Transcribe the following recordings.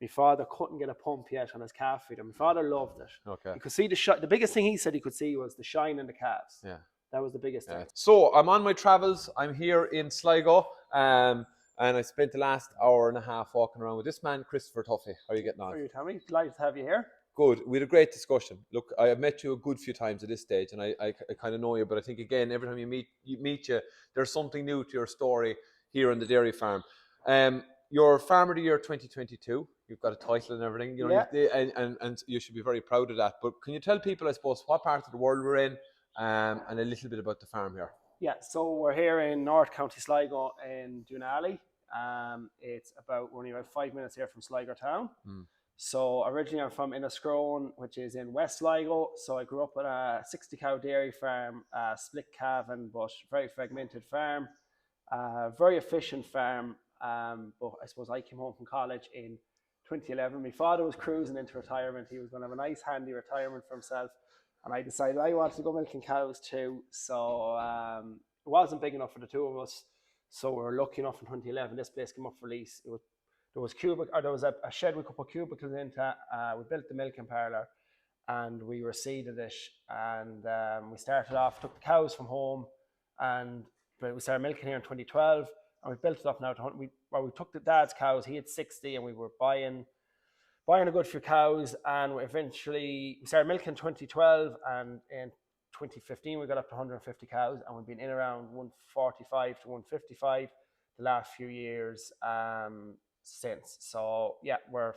My father couldn't get a pump yet on his calf feeder. My father loved it. Okay. He could see the biggest thing he said he could see was the shine in the calves. Yeah. That was the biggest thing. So I'm on my travels. I'm here in Sligo, and I spent the last hour and a half walking around with this man, Christopher Tuffy. How are you getting on? How are you, Tommy? Delighted to have you here. Good. We had a great discussion. Look, I have met you a good few times at this stage, and I kind of know you, but I think again, every time you meet you, there's something new to your story here on the dairy farm. You're Farmer of the Year 2022. You've got a title and everything, you know, and you should be very proud of that. But can you tell people, I suppose, what part of the world we're in, and a little bit about the farm here? Yeah, so we're here in North County Sligo in Dunalley. It's we're only about 5 minutes here from Sligo town. So originally I'm from Inniscrone, which is in West Sligo. So I grew up at a 60 cow dairy farm, split calving, but very fragmented farm, very efficient farm. But I suppose I came home from college in 2011. My father was cruising into retirement. He was going to have a nice handy retirement for himself. And I decided I wanted to go milking cows too. So it wasn't big enough for the two of us. So we were lucky enough in 2011, this place came up for lease. There was a shed we could put cubicles into. We built the milking parlour and we reseeded it. And we started off, took the cows from home, but we started milking here in 2012. And we built it up now to we took the dad's cows. He had 60, and we were buying a good few cows, and we started milking in 2012, and in 2015 we got up to 150 cows, and we've been in around 145 to 155 the last few years since. So yeah, we're a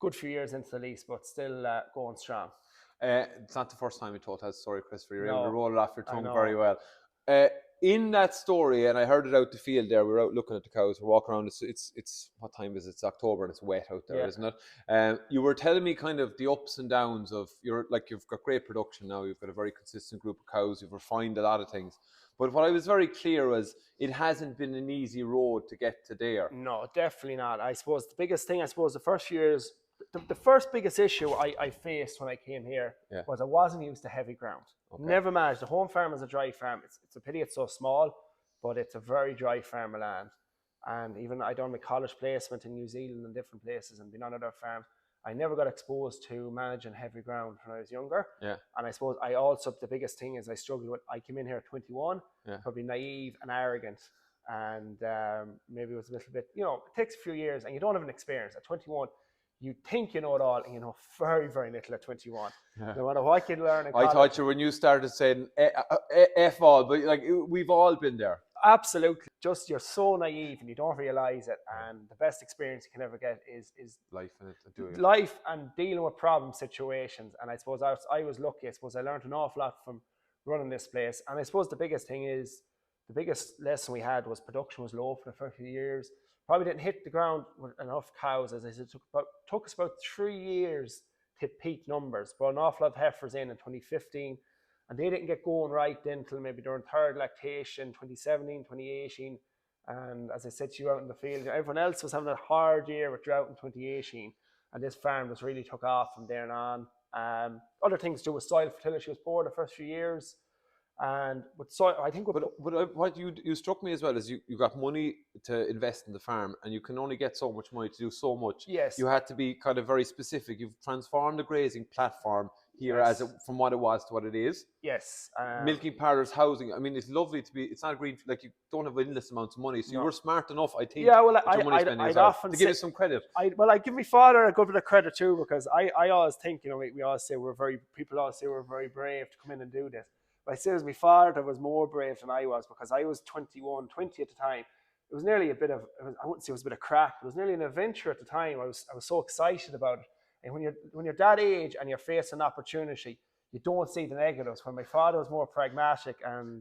good few years into the lease, but still going strong. It's not the first time we told that story, Christopher. You're able to roll it off your tongue very well. In that story, and I heard it out the field there, we were out looking at the cows, we're walking around, it's what time is it? It's October and it's wet out there, isn't it? You were telling me kind of the ups and downs of you've got great production now, you've got a very consistent group of cows, you've refined a lot of things. But what I was very clear was it hasn't been an easy road to get to there. No, definitely not. I suppose the biggest thing, the first few years, the first biggest issue I faced when I came here was I wasn't used to heavy ground. Okay. Never managed. The home farm is a dry farm. It's a pity it's so small, but it's a very dry farm of land. And even I done my college placement in New Zealand and different places and been on other farms. I never got exposed to managing heavy ground when I was younger. Yeah. And I suppose the biggest thing is I struggled with, I came in here at 21, probably naive and arrogant. And maybe it was a little bit, it takes a few years and you don't have an experience. At 21, you think you know it all, and you know very, very little at 21. Yeah. No matter what you learn in college. I thought when you started saying F all, but like we've all been there. Absolutely. Just you're so naive and you don't realize it. And the best experience you can ever get is life and doing it. Life and dealing with problem situations. And I suppose I was lucky. I suppose I learned an awful lot from running this place. And I suppose the biggest lesson we had was production was low for the first few years. Probably didn't hit the ground with enough cows. As I said, took us about 3 years to hit peak numbers. But an awful lot of heifers in 2015. And they didn't get going right then until maybe during third lactation, 2017, 2018. And as I said to you out in the field, everyone else was having a hard year with drought in 2018. And this farm just really took off from there on. Other things to do with soil fertility was poor the first few years. And with soil, I think. But what you struck me as well is you got money to invest in the farm, and you can only get so much money to do so much. Yes. You had to be kind of very specific. You've transformed the grazing platform here from what it was to what it is. Yes. Milking parlours, housing. I mean, it's lovely to be. It's not green. Like you don't have endless amounts of money, so you were smart enough, I think. Yeah. Well, I'd often give you some credit. I give my father a good bit of credit too, because I always think, we always say people always say we're very brave to come in and do this. But I say it was my father was more brave than I was, because I was 21, 20 at the time. It was nearly I wouldn't say it was a bit of crack, but it was nearly an adventure at the time. I was so excited about it. And when you're that age and you're facing an opportunity, you don't see the negatives. When my father was more pragmatic,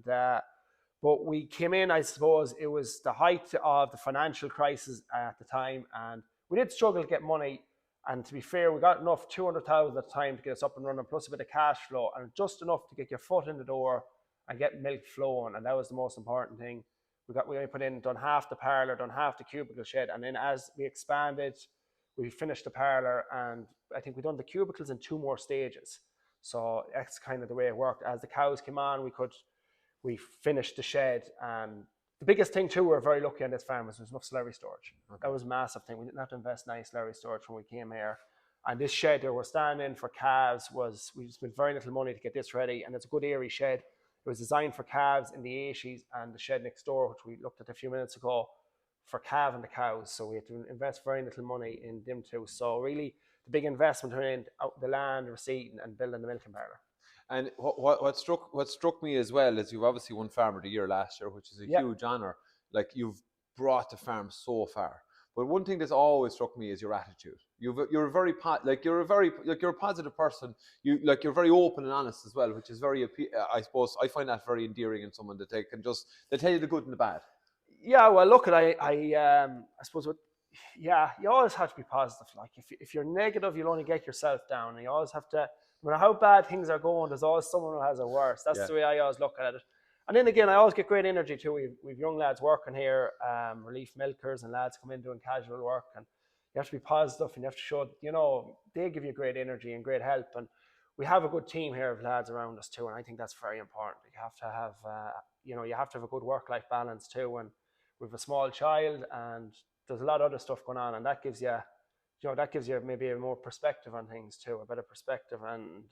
but we came in, I suppose it was the height of the financial crisis at the time, and we did struggle to get money. And to be fair, we got enough, 200,000 at the time to get us up and running, plus a bit of cash flow, and just enough to get your foot in the door and get milk flowing. And that was the most important thing. We done half the parlour, done half the cubicle shed, and then as we expanded, we finished the parlour, and I think we done the cubicles in 2 more stages. So that's kind of the way it worked. As the cows came on, we finished the shed, and the biggest thing too, we're very lucky on this farm, was there was enough slurry storage. Okay. That was a massive thing. We didn't have to invest in any slurry storage when we came here. And this shed that we're standing in for calves we spent very little money to get this ready, and it's a good airy shed. It was designed for calves in the 80s, and the shed next door, which we looked at a few minutes ago, for calf and the cows. So we had to invest very little money in them too. So really, the big investment in out the land, receipt, and building the milking parlour. And what struck me as well is you've obviously won Farmer of the Year last year, which is a huge honour. Like, you've brought the farm so far. But one thing that's always struck me is your attitude. You're a very positive person. You're very open and honest as well, which is very, I suppose I find that very endearing in someone that they tell you the good and the bad. Yeah, well, look, I suppose you always have to be positive. Like, if you're negative, you'll only get yourself down. And you always have to, no matter how bad things are going, there's always someone who has it worse. That's the way I always look at it. And then again, I always get great energy too. We've young lads working here, relief milkers, and lads come in doing casual work. And you have to be positive, and you have to show, they give you great energy and great help. And we have a good team here of lads around us too. And I think that's very important. You have to have, you have to have a good work-life balance too. And we have a small child, and there's a lot of other stuff going on, and that gives you, maybe a more perspective on things too, a better perspective. And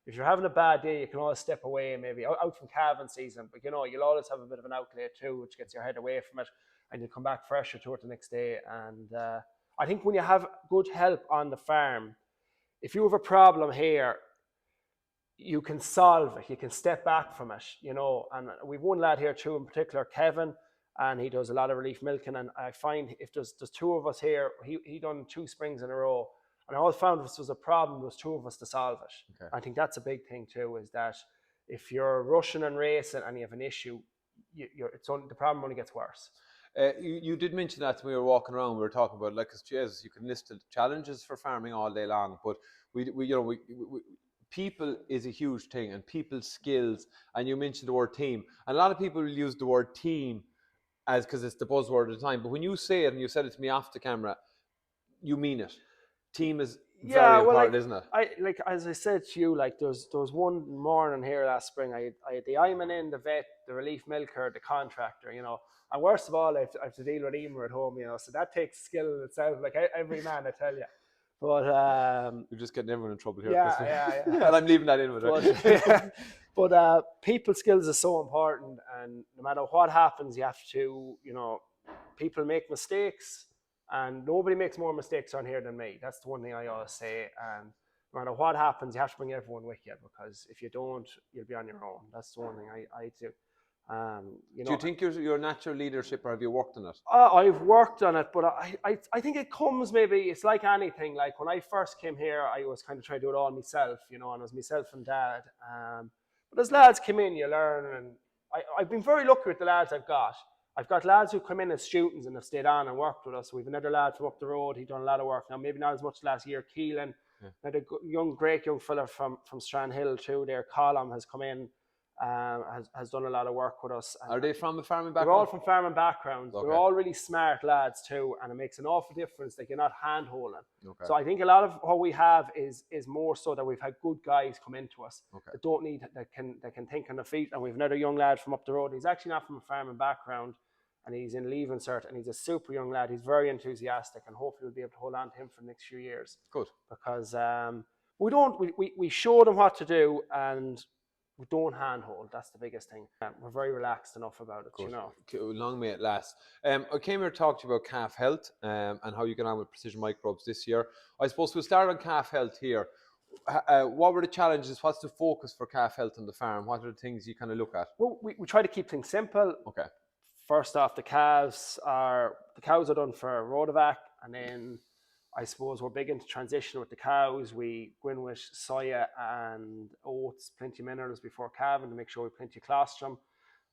if you're having a bad day, you can always step away, maybe out from calving season, but you'll always have a bit of an outlet too, which gets your head away from it, and you'll come back fresher to it the next day. And I think when you have good help on the farm, if you have a problem here, you can solve it. You can step back from it, And we've one lad here too, in particular, Kevin, and he does a lot of relief milking. And I find if there's two of us here, he done 2 springs in a row. And I always found if there was a problem, there was 2 of us to solve it. Okay. I think that's a big thing too, is that if you're rushing and racing and you have an issue, the problem only gets worse. You did mention that when we were walking around. We were talking about, like, Jesus, you can list the challenges for farming all day long, but people is a huge thing, and people skills. And you mentioned the word team, and a lot of people will use the word team because it's the buzzword at the time. But when you say it, and you said it to me off the camera, you mean it. Team is very important, isn't it? As I said to you, there was one morning here last spring, I had the Iman in, the vet, the relief milker, the contractor, and worst of all, I have to deal with Emer at home, so that takes skill in itself, like every man, I tell you. But you're just getting everyone in trouble here. Yeah. And I'm leaving that in with it. But people skills is so important, and no matter what happens, you have to, people make mistakes. And nobody makes more mistakes on here than me. That's the one thing I always say. And no matter what happens, you have to bring everyone with you, because if you don't, you'll be on your own. That's the one thing I do. Do you think you're natural leadership, or have you worked on it? I've worked on it, but I think it comes, maybe it's like anything. Like when I first came here, I was kind of trying to do it all myself, and it was myself and Dad. But as lads come in, you learn, and I've been very lucky with the lads I've got. I've got lads who come in as students and have stayed on and worked with us. We've another lad from up the road. He's done a lot of work now, maybe not as much last year. Keelan, another great young fella from Strandhill too. There, Colum has come in, has done a lot of work with us. Are they from a farming background? They're all from farming backgrounds. Okay. They're all really smart lads too, and it makes an awful difference that you're not hand holding. Okay. So I think a lot of what we have is more so that we've had good guys come into us that don't need, that can think on their feet. And we've another young lad from up the road. He's actually not from a farming background, and he's in leaving cert, and he's a super young lad. He's very enthusiastic, and hopefully we'll be able to hold on to him for the next few years. Good. Because we show them what to do, and we don't handhold. That's the biggest thing. We're very relaxed enough about it. Good. Long may it last. I came here to talk to you about calf health and how you get on with Precision Microbes this year. I suppose we'll start on calf health here. What were the challenges? What's the focus for calf health on the farm? What are the things you kind of look at? Well, we try to keep things simple. Okay. First off, the cows are done for Rotovac, and then I suppose we're big into transition with the cows. We go in with soya and oats, plenty of minerals before calving to make sure we have plenty of colostrum.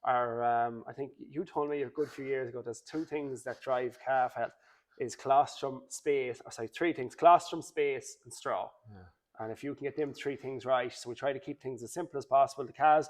I think you told me a good few years ago, there's 2 things that drive calf health, is colostrum, space, 3 things, colostrum, space, and straw. Yeah. And if you can get them 3 things right, so we try to keep things as simple as possible. The calves,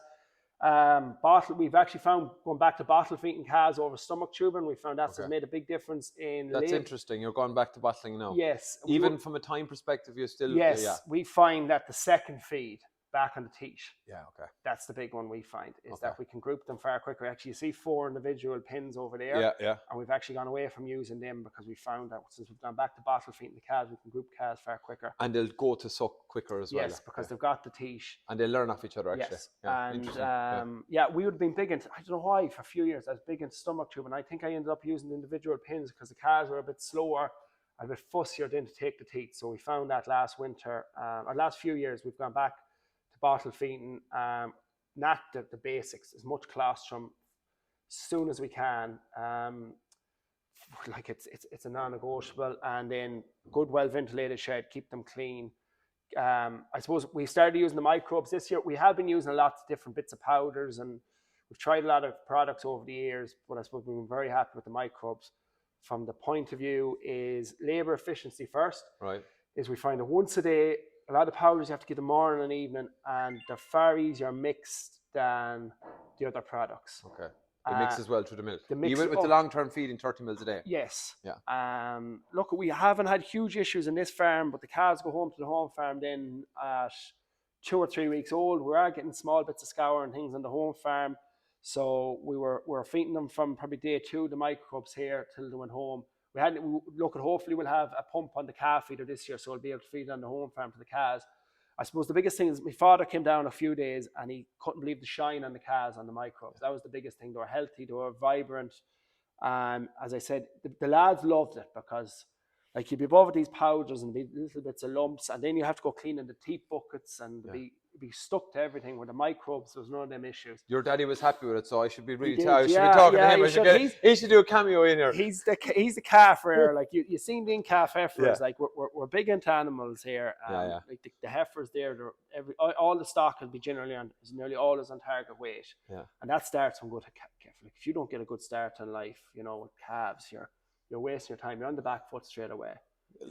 we've actually found, going back to bottle feeding calves over stomach tubing, we found that's made a big difference in That's interesting. You're going back to bottling now. Yes. Even from a time perspective, you're still... Yes, we find that the second feed back on the teat. Yeah, okay. That's the big one we find, is that we can group them far quicker. Actually, you see 4 individual pins over there. Yeah, yeah. And we've actually gone away from using them because we found that since we've gone back to bottle feeding the calves, we can group calves far quicker. And they'll go to suck quicker as well. Yes, because they've got the teat. And they learn off each other, actually. Yes. And we would have been big into, I don't know why, for a few years, I was big into stomach tube. And I think I ended up using the individual pins because the calves were a bit slower, a bit fussier then to take the teat. So we found that last winter, or last few years, we've gone back to bottle feeding, not the basics, as much colostrum as soon as we can. Like it's a non-negotiable, and then good, well ventilated shed, keep them clean. I suppose we started using the microbes this year. We have been using a lot of different bits of powders, and we've tried a lot of products over the years, but I suppose we've been very happy with the microbes. From the point of view is labor efficiency first. Right. Is we find that once a day, a lot of powders you have to give them morning and evening, and they're far easier mixed than the other products. Okay. It mixes well through the milk. Even with the long-term feeding, 30 mils a day. Yes. Yeah. Look, we haven't had huge issues in this farm, but the calves go home to the home farm then at 2 or 3 weeks old. We are getting small bits of scour and things on the home farm. So we're feeding them from probably day 2, the microbes here, till they went home. Hopefully we'll have a pump on the calf feeder this year, so we'll be able to feed on the home farm to the calves. I suppose the biggest thing is my father came down a few days and he couldn't believe the shine on the calves on the microbes. That was the biggest thing. They were healthy, they were vibrant. As I said, the lads loved it because like you'd be above with these powders and be little bits of lumps, and then you have to go cleaning the teat buckets and be stuck to everything. With the microbes, there was none of them issues. Your daddy was happy with it, so I should be really I should be talking to him. He should do a cameo in here. He's the calf rearer. Like you seen the calf heifers. Like we're big into animals here. Like the heifers there, all the stock will be nearly always on target weight. Yeah. And that starts from good calf. Like if you don't get a good start in life, with calves, you're wasting your time. You're on the back foot straight away.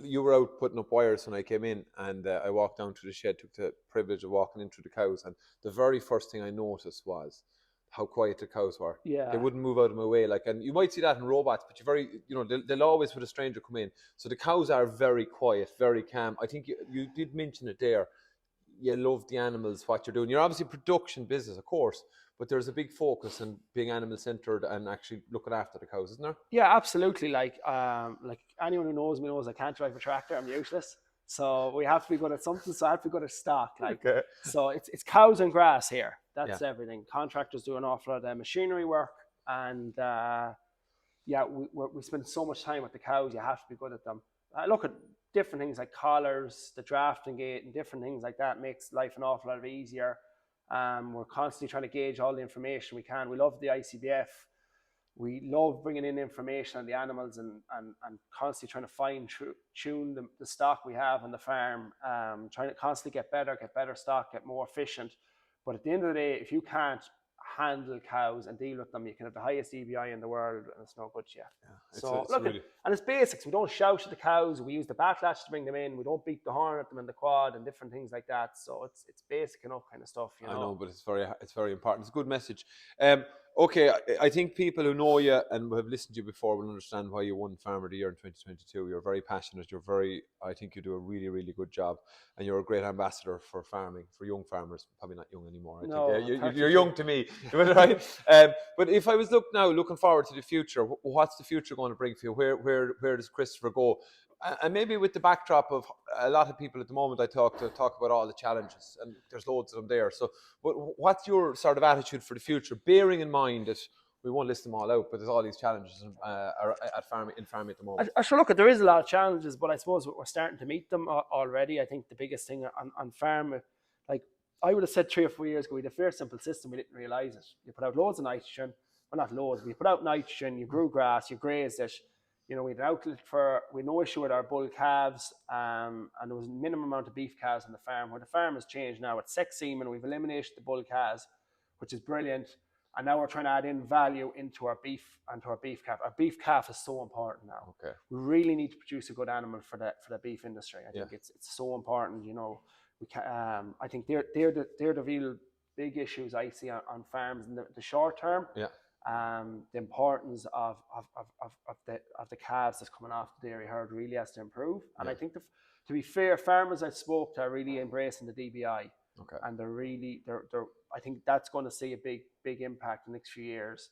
You were out putting up wires when I came in, and I walked down to the shed, took the privilege of walking into the cows, and the very first thing I noticed was how quiet the cows were. Yeah. They wouldn't move out of my way. And you might see that in robots, but they'll always, with a stranger, come in. So the cows are very quiet, very calm. I think you did mention it there. You love the animals, what you're doing. You're obviously production business, of course, but there's a big focus on being animal-centered and actually looking after the cows, isn't there? Yeah, absolutely. Like anyone who knows me knows I can't drive a tractor. I'm useless. So we have to be good at something. So I have to be good at stock. Okay. So it's cows and grass here. That's everything. Contractors do an awful lot of their machinery work, and we spend so much time with the cows. You have to be good at them. Look at different things like collars, the drafting gate, and different things like that makes life an awful lot easier. We're constantly trying to gauge all the information we can. We love the ICBF. We love bringing in information on the animals and constantly trying to fine-tune the stock we have on the farm, trying to constantly get better stock, get more efficient. But at the end of the day, if you can't handle cows and deal with them, you can have the highest EBI in the world, and it's no good to you. And it's basics. We don't shout at the cows. We use the backlash to bring them in. We don't beat the horn at them in the quad and different things like that. So it's basic enough kind of stuff. I know, but it's very important. It's a good message. Okay, I think people who know you and have listened to you before will understand why you won Farmer of the Year in 2022. You're very passionate. I think you do a really, really good job, and you're a great ambassador for farming, for young farmers. Probably not young anymore. You're young to me, right? But if I was looking forward to the future, what's the future going to bring for you? Where does Christopher go? And maybe with the backdrop of a lot of people at the moment I talk about all the challenges, and there's loads of them there. So what's your sort of attitude for the future, bearing in mind that we won't list them all out, but there's all these challenges in farming at the moment? Sure, look, there is a lot of challenges, but I suppose we're starting to meet them already. I think the biggest thing on farm, like I would have said 3 or 4 years ago, we had a fair simple system. We didn't realise it. You put out loads of nitrogen, well, not loads, but you put out nitrogen, you grew grass, you grazed it. We had an outlet we had no issue with our bull calves, and there was a minimum amount of beef calves on the farm. Where the farm has changed now, it's sex semen. We've eliminated the bull calves, which is brilliant. And now we're trying to add in value into our beef and to our beef calf. Our beef calf is so important now. Okay. We really need to produce a good animal for the beef industry. I think it's so important. We can, I think they're the real big issues I see on farms in the short term. Yeah. The importance of the calves that's coming off the dairy herd really has to improve. And I think to be fair, farmers I spoke to are really embracing the DBI. Okay. And they're I think that's going to see a big impact in the next few years.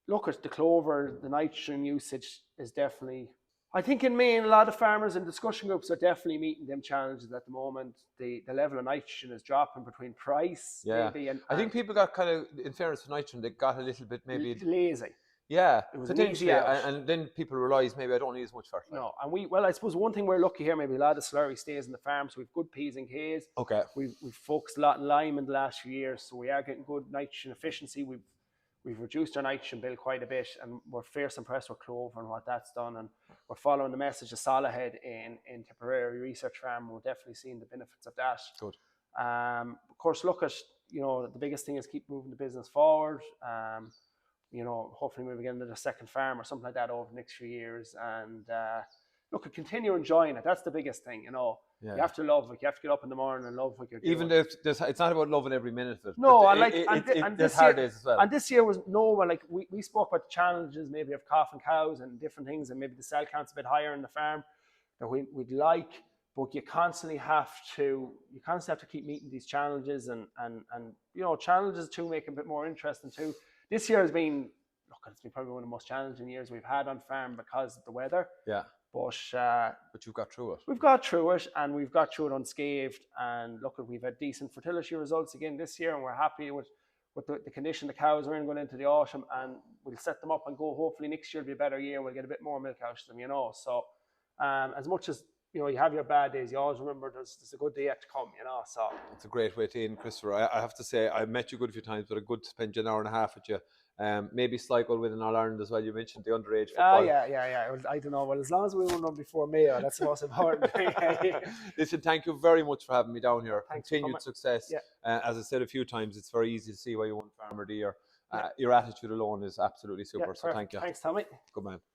Look at the clover, the nitrogen usage is definitely, I think in Maine, a lot of farmers and discussion groups are definitely meeting them challenges at the moment. The level of nitrogen is dropping between price, maybe. And I think people got kind of, in fairness to nitrogen, they got a little bit maybe lazy. Yeah, it was potentially, an easy out. and then people realise maybe I don't need as much fertilizer. No, and I suppose one thing we're lucky here, maybe a lot of slurry stays in the farm, so we've good P's and K's. Okay. We've focused a lot on lime in the last few years, so we are getting good nitrogen efficiency. We've reduced our nitrogen bill quite a bit, and we're fierce impressed with clover and what that's done. And we're following the message of Salahead in Tipperary Research Farm. We're definitely seeing the benefits of that. Good. Of course, look at, the biggest thing is keep moving the business forward. Hopefully maybe get another second farm or something like that over the next few years, and look, continue enjoying it. That's the biggest thing, You have to love it. You have to get up in the morning and love what you're doing. Even if it's not about loving every minute of it. No, there's hard days as well. And this year was we spoke about the challenges maybe of coughing cows and different things, and maybe the cell count's a bit higher in the farm that we'd like, but you constantly have to keep meeting these challenges, and challenges too make it a bit more interesting too. This year has been, it's been probably one of the most challenging years we've had on farm because of the weather. Yeah. But you've got through it. We've got through it, and we've got through it unscathed. And we've had decent fertility results again this year, and we're happy with the condition the cows are in going into the autumn, and we'll set them up and go. Hopefully next year will be a better year. We'll get a bit more milk out of them, So as much as you have your bad days, you always remember there's a good day yet to come, So it's a great way to end, Christopher. I have to say, I've met you a good few times, but a good to spend an hour and a half with you. Maybe Sligo with an All Ireland as well. You mentioned the underage football. Yeah. I don't know. Well, as long as we won them before Mayo, that's the most important thing. Listen, thank you very much for having me down here. Thanks. Continued success. Yeah. As I said a few times, it's very easy to see why you won Farmer of the Year. Your attitude alone is absolutely super. So thank you. Thanks, Tommy. Good man.